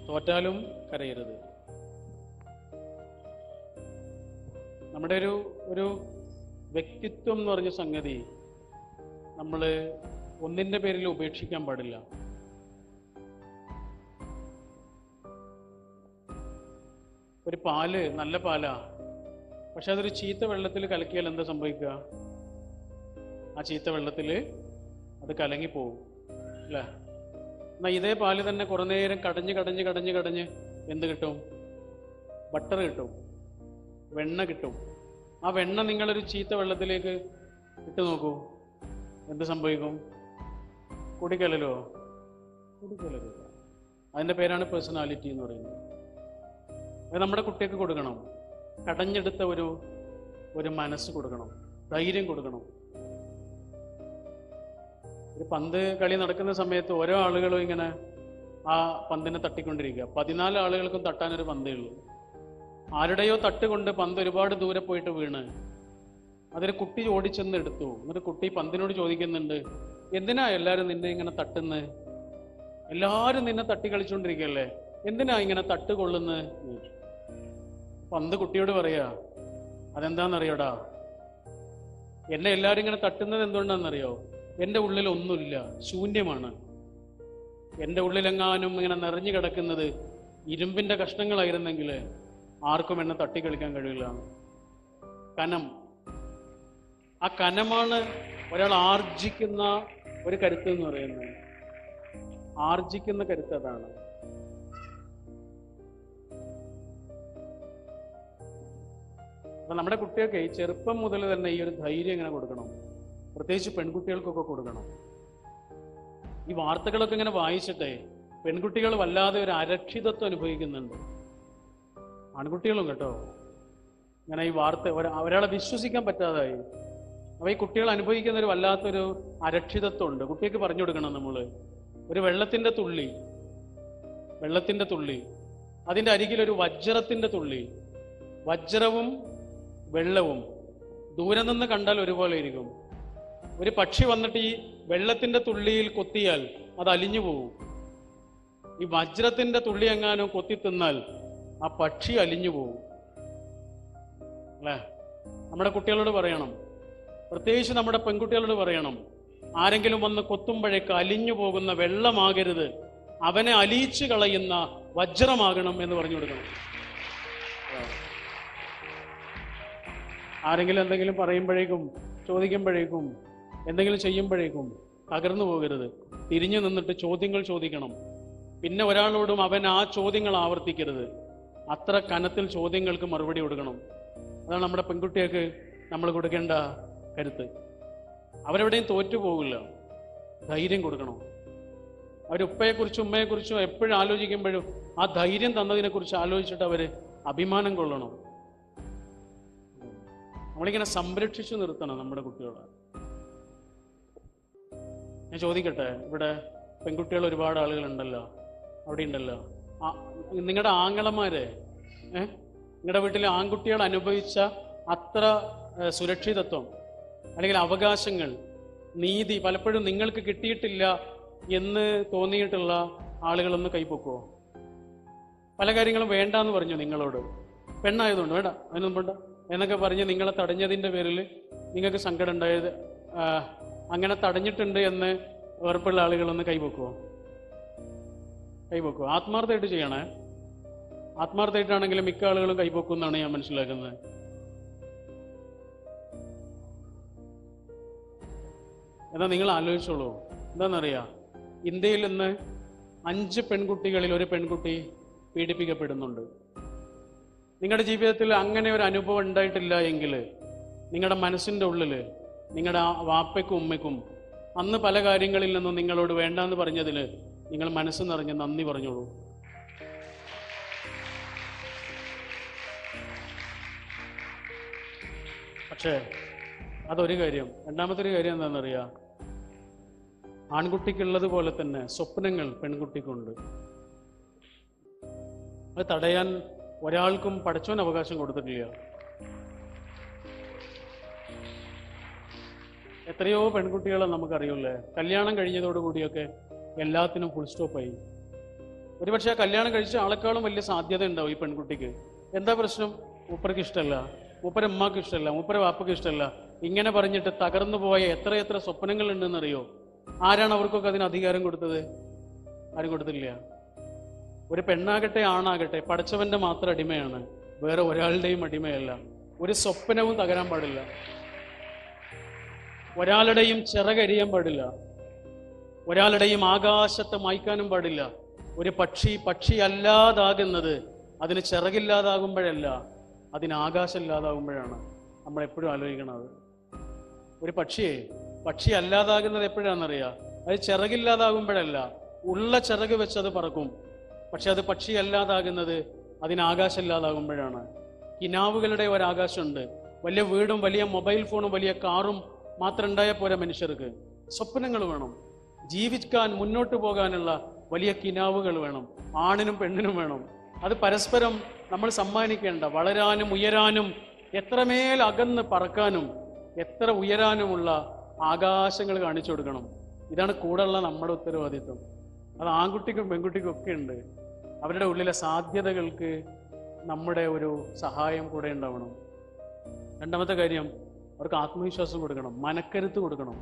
തോറ്റാലും കരയരുത്. നമ്മുടെ ഒരു വ്യക്തിത്വം എന്ന് പറഞ്ഞ സംഗതി നമ്മൾ ഒന്നിൻ്റെ പേരിൽ ഉപേക്ഷിക്കാൻ പാടില്ല. ഒരു പാല് നല്ല പാലാ, പക്ഷെ അതൊരു ചീത്ത വെള്ളത്തിൽ കലക്കിയാൽ എന്താ സംഭവിക്കുക? ആ ചീത്ത വെള്ളത്തിൽ അത് കലങ്ങിപ്പോവും അല്ലേ? എന്നാൽ ഇതേ പാല് തന്നെ കുറേ നേരം കടഞ്ഞ് എന്ത് കിട്ടും? ബട്ടർ കിട്ടും, വെണ്ണ കിട്ടും. ആ വെണ്ണ നിങ്ങളൊരു ചീത്ത വെള്ളത്തിലേക്ക് ഇട്ട് നോക്കൂ, എന്ത് സംഭവിക്കും? കുടിക്കലോ? കുടിക്കലോ. അതിൻ്റെ പേരാണ് പേഴ്സണാലിറ്റി എന്ന് പറയുന്നത്. അത് നമ്മുടെ കുട്ടിക്ക് കൊടുക്കണം. കടഞ്ഞെടുത്ത ഒരു മനസ്സ് കൊടുക്കണം, ധൈര്യം കൊടുക്കണം. ഒരു പന്ത് കളി നടക്കുന്ന സമയത്ത് ഓരോ ആളുകളും ഇങ്ങനെ ആ പന്തിനെ തട്ടിക്കൊണ്ടിരിക്കുക. 14 ആളുകൾക്കും തട്ടാനൊരു പന്തേ ഉള്ളൂ. ആരുടെയോ തട്ടുകൊണ്ട് പന്ത് ഒരുപാട് ദൂരെ പോയിട്ട് വീണ് അതൊരു കുട്ടി ഓടിച്ചെന്ന് എടുത്തു. എന്നിട്ട് കുട്ടി പന്തിനോട് ചോദിക്കുന്നുണ്ട്, എന്തിനാ എല്ലാവരും നിന്നെ ഇങ്ങനെ തട്ടുന്നത്? എല്ലാവരും നിന്നെ തട്ടി കളിച്ചുകൊണ്ടിരിക്കുകയല്ലേ, എന്തിനാ ഇങ്ങനെ തട്ട് കൊള്ളുന്നത്? പന്ത് കുട്ടിയോട് പറയാ, അതെന്താണെന്നറിയോടാ, എന്നെ എല്ലാവരും ഇങ്ങനെ തട്ടുന്നത് എന്തുകൊണ്ടാണെന്നറിയോ? എൻ്റെ ഉള്ളിൽ ഒന്നുമില്ല, ശൂന്യമാണ്. എൻ്റെ ഉള്ളിലെങ്ങാനും ഇങ്ങനെ നിറഞ്ഞു കിടക്കുന്നത് ഇരുമ്പിൻ്റെ കഷ്ണങ്ങളായിരുന്നെങ്കിൽ ആർക്കും എന്നെ തട്ടിക്കളിക്കാൻ കഴിയില്ല. കനം, ആ കനമാണ് ഒരാൾ ആർജിക്കുന്ന ഒരു കരുത്ത് എന്ന് പറയുന്നത്. ആർജിക്കുന്ന കരുത്ത് അതാണ്. അപ്പൊ നമ്മുടെ കുട്ടികൾക്ക് ചെറുപ്പം മുതൽ തന്നെ ഈ ഒരു ധൈര്യം ഇങ്ങനെ കൊടുക്കണം. പ്രത്യേകിച്ച് പെൺകുട്ടികൾക്കൊക്കെ കൊടുക്കണം. ഈ വാർത്തകളൊക്കെ ഇങ്ങനെ വായിച്ചിട്ടേ പെൺകുട്ടികൾ വല്ലാതെ ഒരു അരക്ഷിതത്വം അനുഭവിക്കുന്നുണ്ട്. ആൺകുട്ടികളും കേട്ടോ, ഇങ്ങനെ ഈ വാർത്ത ഒരാളെ വിശ്വസിക്കാൻ പറ്റാതായി. അപ്പൊ ഈ കുട്ടികൾ അനുഭവിക്കുന്ന ഒരു വല്ലാത്തൊരു അരക്ഷിതത്വം ഉണ്ട്. കുട്ടിക്ക് പറഞ്ഞു കൊടുക്കണം നമ്മൾ, ഒരു വെള്ളത്തിന്റെ തുള്ളി, അതിൻ്റെ അരികിലൊരു വജ്രത്തിന്റെ തുള്ളി. വജ്രവും വെള്ളവും ദൂരെ നിന്ന് കണ്ടാൽ ഒരുപോലെ ഇരിക്കും. ഒരു പക്ഷി വന്നിട്ട് ഈ വെള്ളത്തിന്റെ തുള്ളിയിൽ കൊത്തിയാൽ അത് അലിഞ്ഞു പോകും. ഈ വജ്രത്തിന്റെ തുള്ളി എങ്ങാനും കൊത്തി തിന്നാൽ ആ പക്ഷി അലിഞ്ഞു പോകും അല്ലേ? നമ്മുടെ കുട്ടികളോട് പറയണം, പ്രത്യേകിച്ച് നമ്മുടെ പെൺകുട്ടികളോട് പറയണം, ആരെങ്കിലും വന്ന് കൊത്തുമ്പോഴേക്ക് അലിഞ്ഞു പോകുന്ന വെള്ളമാകരുത്, അവനെ അലിയിച്ചു കളയുന്ന വജ്രമാകണം എന്ന് പറഞ്ഞു കൊടുക്കണം. ആരെങ്കിലും എന്തെങ്കിലും പറയുമ്പോഴേക്കും, ചോദിക്കുമ്പോഴേക്കും, എന്തെങ്കിലും ചെയ്യുമ്പോഴേക്കും തകർന്നു പോകരുത്. തിരിഞ്ഞു നിന്നിട്ട് ചോദ്യങ്ങൾ ചോദിക്കണം. പിന്നെ ഒരാളോടും അവൻ ആ ചോദ്യങ്ങൾ ആവർത്തിക്കരുത്. അത്ര കനത്തിൽ ചോദ്യങ്ങൾക്ക് മറുപടി കൊടുക്കണം. അതാണ് നമ്മുടെ പെൺകുട്ടികൾക്ക് നമ്മൾ കൊടുക്കേണ്ട കരുത്ത്. അവരെവിടെയും തോറ്റുപോകില്ല. ധൈര്യം കൊടുക്കണം. അവരുപ്പയെക്കുറിച്ചും ഉമ്മയെക്കുറിച്ചും എപ്പോഴും ആലോചിക്കുമ്പോഴും ആ ധൈര്യം തന്നതിനെക്കുറിച്ച് ആലോചിച്ചിട്ട് അവർ അഭിമാനം കൊള്ളണം. നമ്മളിങ്ങനെ സംരക്ഷിച്ചു നിർത്തണം നമ്മുടെ കുട്ടികളെ. ഞാൻ ചോദിക്കട്ടെ, ഇവിടെ പെൺകുട്ടികൾ ഒരുപാട് ആളുകളുണ്ടല്ലോ, അവിടെ ഉണ്ടല്ലോ. നിങ്ങളുടെ ആങ്ങളമാരെ, നിങ്ങളുടെ വീട്ടിലെ ആൺകുട്ടികൾ അനുഭവിച്ച അത്ര സുരക്ഷിതത്വം അല്ലെങ്കിൽ അവകാശങ്ങൾ, നീതി പലപ്പോഴും നിങ്ങൾക്ക് കിട്ടിയിട്ടില്ല എന്ന് തോന്നിയിട്ടുള്ള ആളുകളൊന്ന് കൈപ്പൊക്കുമോ? പല കാര്യങ്ങളും വേണ്ടാന്ന് പറഞ്ഞു നിങ്ങളോട്, പെണ്ണായതുകൊണ്ട് വേണ്ട, അതിനൊന്നും വേണ്ട എന്നൊക്കെ പറഞ്ഞ് നിങ്ങളെ തടഞ്ഞതിൻ്റെ പേരിൽ നിങ്ങൾക്ക് സങ്കടം ഉണ്ടായത്, അങ്ങനെ തടഞ്ഞിട്ടുണ്ട് എന്ന് ഉറപ്പുള്ള ആളുകളൊന്ന് കൈവെക്കുമോ? ആത്മാർത്ഥമായിട്ട് ചെയ്യണേ. ആത്മാർത്ഥമായിട്ടാണെങ്കിലും മിക്ക ആളുകളും കൈവെക്കും എന്നാണ് ഞാൻ മനസ്സിലാക്കുന്നത്. എന്നാൽ നിങ്ങൾ ആലോചിച്ചോളൂ, എന്താണെന്നറിയാം, ഇന്ത്യയിൽ ഇന്ന് 5 പെൺകുട്ടികളിൽ ഒരു പെൺകുട്ടി പീഡിപ്പിക്കപ്പെടുന്നുണ്ട്. നിങ്ങളുടെ ജീവിതത്തിൽ അങ്ങനെ ഒരു അനുഭവം ഉണ്ടായിട്ടില്ല എങ്കിൽ നിങ്ങളുടെ മനസ്സിൻ്റെ ഉള്ളിൽ നിങ്ങളുടെ വാപ്പയ്ക്കും ഉമ്മയ്ക്കും അന്ന് പല കാര്യങ്ങളിൽ നിന്നും നിങ്ങളോട് വേണ്ടാന്ന് പറഞ്ഞതിൽ നിങ്ങൾ മനസ്സ് നിറഞ്ഞ് നന്ദി പറഞ്ഞോളൂ. പക്ഷേ അതൊരു കാര്യം. രണ്ടാമത്തെ ഒരു കാര്യം എന്താണെന്നറിയാം, ആൺകുട്ടിക്കുള്ളത് പോലെ തന്നെ സ്വപ്നങ്ങൾ പെൺകുട്ടിക്കുണ്ട്. അത് തടയാൻ ഒരാൾക്കും പടച്ചോൻ അവകാശം കൊടുത്തിട്ടില്ല. എത്രയോ പെൺകുട്ടികളെ നമുക്കറിയൂല്ലേ, കല്യാണം കഴിഞ്ഞതോടുകൂടിയൊക്കെ എല്ലാത്തിനും ഫുൾ സ്റ്റോപ്പായി. ഒരുപക്ഷെ ആ കല്യാണം കഴിച്ച ആളെക്കാളും വലിയ സാധ്യത ഉണ്ടാവും ഈ പെൺകുട്ടിക്ക്. എന്താ പ്രശ്നം? മൂപ്പർക്ക് ഇഷ്ടമല്ല, മൂപ്പര ഉമ്മാക്ക് ഇഷ്ടമല്ല, മൂപ്പര വാപ്പക്ക് ഇഷ്ടമല്ല. ഇങ്ങനെ പറഞ്ഞിട്ട് തകർന്നു പോയ എത്ര സ്വപ്നങ്ങൾ ഉണ്ടെന്നറിയോ? ആരാണ് അവർക്കൊക്കെ അതിന് അധികാരം കൊടുത്തത്? ആരും കൊടുത്തില്ല. ഒരു പെണ്ണാകട്ടെ ആണാകട്ടെ പടച്ചവന്റെ മാത്രം അടിമയാണ്, വേറെ ഒരാളുടെയും അടിമയല്ല. ഒരു സ്വപ്നവും തകരാൻ പാടില്ല, ഒരാളുടെയും ചിറകരിയാൻ പാടില്ല, ഒരാളുടെയും ആകാശത്തെ മായ്ക്കാനും പാടില്ല. ഒരു പക്ഷി അല്ലാതാകുന്നത് അതിന് ചിറകില്ലാതാകുമ്പോഴല്ല, അതിന് ആകാശം ഇല്ലാതാകുമ്പോഴാണ്. നമ്മൾ എപ്പോഴും ആലോചിക്കണത്. ഒരു പക്ഷി അല്ലാതാകുന്നത് എപ്പോഴാണെന്നറിയാം? അത് ചിറകില്ലാതാകുമ്പോഴല്ല, ഉള്ള ചിറക് വെച്ചത് പറക്കും. പക്ഷെ അത് പക്ഷി അല്ലാതാകുന്നത് അതിന് ആകാശം ഇല്ലാതാകുമ്പോഴാണ്. കിനാവുകളുടെ ഒരാകാശമുണ്ട്. വലിയ വീടും വലിയ മൊബൈൽ ഫോണും വലിയ കാറും മാത്രം ഉണ്ടായാൽ പോരാ മനുഷ്യർക്ക്. സ്വപ്നങ്ങൾ വേണം, ജീവിക്കാൻ മുന്നോട്ട് പോകാനുള്ള വലിയ കിനാവുകൾ വേണം. ആണിനും പെണ്ണിനും വേണം. അത് പരസ്പരം നമ്മൾ സമ്മാനിക്കേണ്ട. വളരാനും ഉയരാനും, എത്രമേൽ അകന്ന് പറക്കാനും എത്ര ഉയരാനുമുള്ള ആകാശങ്ങൾ കാണിച്ചു കൊടുക്കണം. ഇതാണ് കൂടെയുള്ള നമ്മുടെ ഉത്തരവാദിത്വം. അത് ആൺകുട്ടിക്കും പെൺകുട്ടിക്കും ഒക്കെ ഉണ്ട്. അവരുടെ ഉള്ളിലെ സാധ്യതകൾക്ക് നമ്മുടെ ഒരു സഹായം കൂടെ ഉണ്ടാവണം. രണ്ടാമത്തെ കാര്യം, അവർക്ക് ആത്മവിശ്വാസം കൊടുക്കണം, മനക്കരുത്ത് കൊടുക്കണം.